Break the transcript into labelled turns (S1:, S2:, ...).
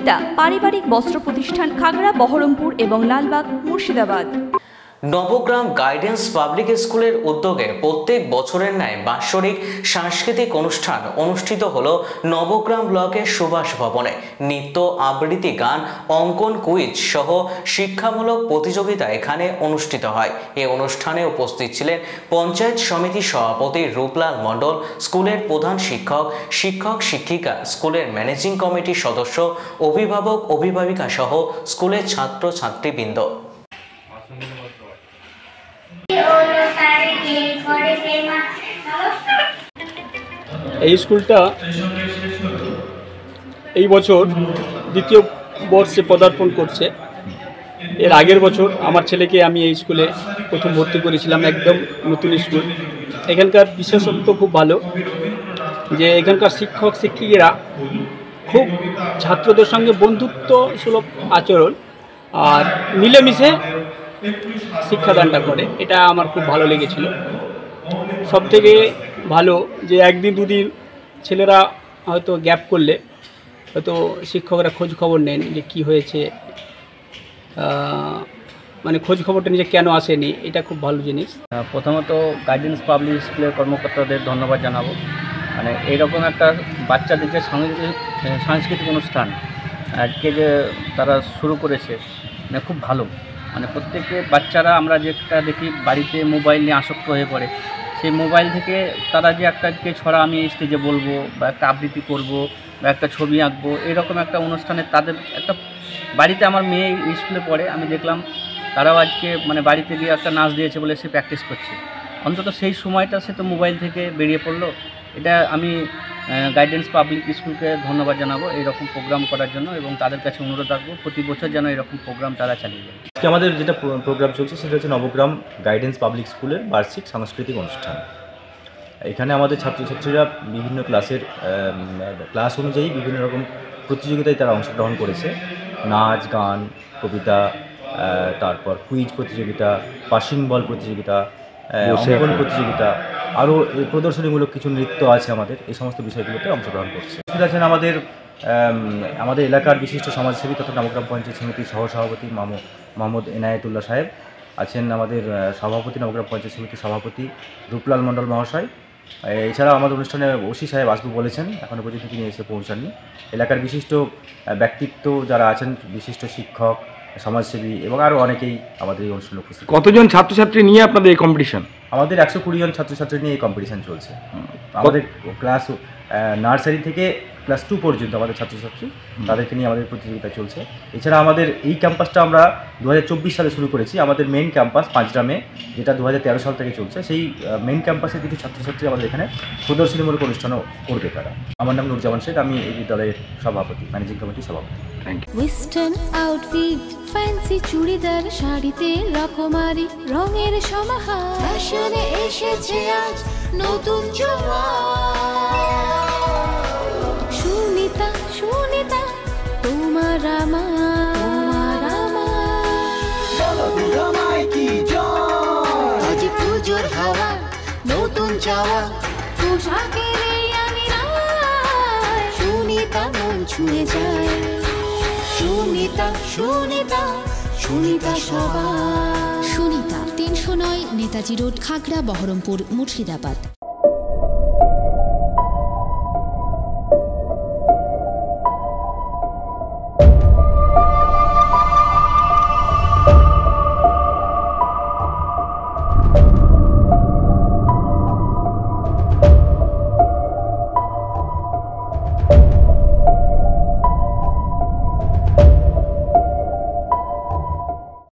S1: সুনিতা পারিবারিক বস্ত্র প্রতিষ্ঠান, খাগড়া, বহরমপুর এবং লালবাগ, মুর্শিদাবাদ।
S2: নবগ্রাম গাইডেন্স পাবলিক স্কুলের উদ্যোগে প্রত্যেক বছরের ন্যায় বাৎসরিক সাংস্কৃতিক অনুষ্ঠান অনুষ্ঠিত হলো নবগ্রাম ব্লকের সুভাষ ভবনে। নৃত্য, আবৃত্তি, গান, অঙ্কন, কুইজ সহ শিক্ষামূলক প্রতিযোগিতা এখানে অনুষ্ঠিত হয়। এই অনুষ্ঠানে উপস্থিত ছিলেন পঞ্চায়েত সমিতির সভাপতি রূপলাল মণ্ডল, স্কুলের প্রধান শিক্ষক, শিক্ষিকা, স্কুলের ম্যানেজিং কমিটির সদস্য, অভিভাবক, অভিভাবিকা সহ স্কুলের ছাত্রছাত্রীবৃন্দ।
S3: এই স্কুলটা এই বছর দ্বিতীয় বর্ষে পদার্পণ করছে। এর আগের বছর আমার ছেলেকে আমি এই স্কুলে প্রথম ভর্তি করেছিলাম, একদম নতুন স্কুল। এখানকার বিশেষত্ব খুব ভালো যে এখানকার শিক্ষক শিক্ষিকারা খুব ছাত্রদের সঙ্গে বন্ধুত্ব সুলভ আচরণ আর মিলেমিশে শিক্ষাদানটা করে, এটা আমার খুব ভালো লেগেছিল। সবথেকে ভালো যে একদিন দুদিন ছেলেরা হয়তো গ্যাপ করলে হয়তো শিক্ষকরা খোঁজ খবর নেন যে কি হয়েছে, মানে খোঁজ খবরটা নিজে কেন আসেনি, এটা খুব ভালো জিনিস।
S4: প্রথমত গাইডেন্স পাবলিক স্কুলের কর্মকর্তাদের ধন্যবাদ জানাবো। মানে এইরকম একটা বাচ্চাদের যে সাংস্কৃতিক অনুষ্ঠান আজকে যে তারা শুরু করেছে, মানে খুব ভালো। মানে প্রত্যেকে বাচ্চারা আমরা যেটা দেখি বাড়িতে মোবাইল নিয়ে আসক্ত হয়ে পড়ে, সেই মোবাইল থেকে তারা যে একটা ছড়া আমি স্টেজে বলবো বা একটা আবৃত্তি করব বা একটা ছবি আঁকবো, এরকম একটা অনুষ্ঠানে তাদের একটা বাড়িতে, আমার মেয়ে স্কুলে পড়ে, আমি দেখলাম তারাও আজকে মানে বাড়িতে গিয়ে একটা নাচ দিয়েছে বলে সে প্র্যাকটিস করছে। অন্তত সেই সময়টা সে তো মোবাইল থেকে বেরিয়ে পড়লো। এটা আমি গাইডেন্স পাবলিক স্কুলকে ধন্যবাদ জানাবো এইরকম প্রোগ্রাম করার জন্য, এবং তাদের কাছে অনুরোধ রাখবো প্রতি বছর যেন এরকম প্রোগ্রাম তারা চালিয়ে যায়।
S5: আমাদের যেটা প্রোগ্রাম চলছে সেটা হচ্ছে নবগ্রাম গাইডেন্স পাবলিক স্কুলের বার্ষিক সাংস্কৃতিক অনুষ্ঠান। এখানে আমাদের ছাত্রছাত্রীরা বিভিন্ন ক্লাস অনুযায়ী বিভিন্ন রকম প্রতিযোগিতায় তারা অংশগ্রহণ করেছে। নাচ, গান, কবিতা, তারপর কুইজ প্রতিযোগিতা, পাসিং বল প্রতিযোগিতা, অঙ্কন প্রতিযোগিতা, আরও প্রদর্শনীমূলক কিছু নৃত্য আছে আমাদের, এই সমস্ত বিষয়গুলোতে অংশগ্রহণ করছে। আছেন আমাদের এলাকার বিশিষ্ট সমাজসেবী তথা নবগ্রাম পঞ্চায়েত সমিতির সহসভাপতি মোহাম্মদ এনায়েতুল্লাহ সাহেব আছেন, আমাদের সভাপতি নবগ্রাম পঞ্চায়েত সমিতির সভাপতি রূপলাল মণ্ডল মহাশয়। এছাড়াও আমাদের অনুষ্ঠানে ওসি সাহেব আসবে বলেছেন, এখনও পর্যন্ত তিনি এসে পৌঁছাননি। এলাকার বিশিষ্ট ব্যক্তিত্ব যারা আছেন, বিশিষ্ট শিক্ষক, সমাজসেবী এবং আরও অনেকেই আমাদের এই অনুষ্ঠানে উপস্থিত।
S6: কতজন ছাত্রছাত্রী নিয়ে আপনাদের এই কম্পিটিশন?
S5: আমাদের 120 জন ছাত্রছাত্রী নিয়ে এই কম্পিটিশন চলছে। আমাদের ক্লাস নার্সারি থেকে ক্লাস 2 পর্যন্ত আমাদের ছাত্রছাত্রী, তাদেরকে নিয়ে আমাদের প্রতিযোগিতা চলছে। এছাড়া আমাদের এই ক্যাম্পাসটা আমরা 2024 সালে শুরু করেছি। আমাদের মেইন ক্যাম্পাস পাঁচগ্রামে, যেটা 2013 সাল থেকে চলছে, সেই মেইন ক্যাম্পাসে কিছু ছাত্রছাত্রী আমাদের এখানে প্রদর্শনীমূলক অনুষ্ঠানও করবে তারা। আমার নাম নুরজামান শেখ, আমি এই বিদ্যালয়ের সভাপতি, ম্যানেজিং কমিটির সভাপতি।
S7: ওয়েস্টার্ন আউটফিট, ফ্যান্সি চুড়িদার, শাড়িতে রকমারি রঙের সমাহার, ফ্যাশনে এসেছে আজ নতুন সুনিতা, সুনিতা তোমার আমার আজ পুজোর হাওয়া, নতুন চাওয়া পোশাকের আমি সুনিতা মন ছুঁয়ে যায়। সুনিতা, সুনিতা, সুনিতা সবার।
S8: সুনিতা 309 নেতাজি রোড, খাগড়া, বহরমপুর, মুর্শিদাবাদ।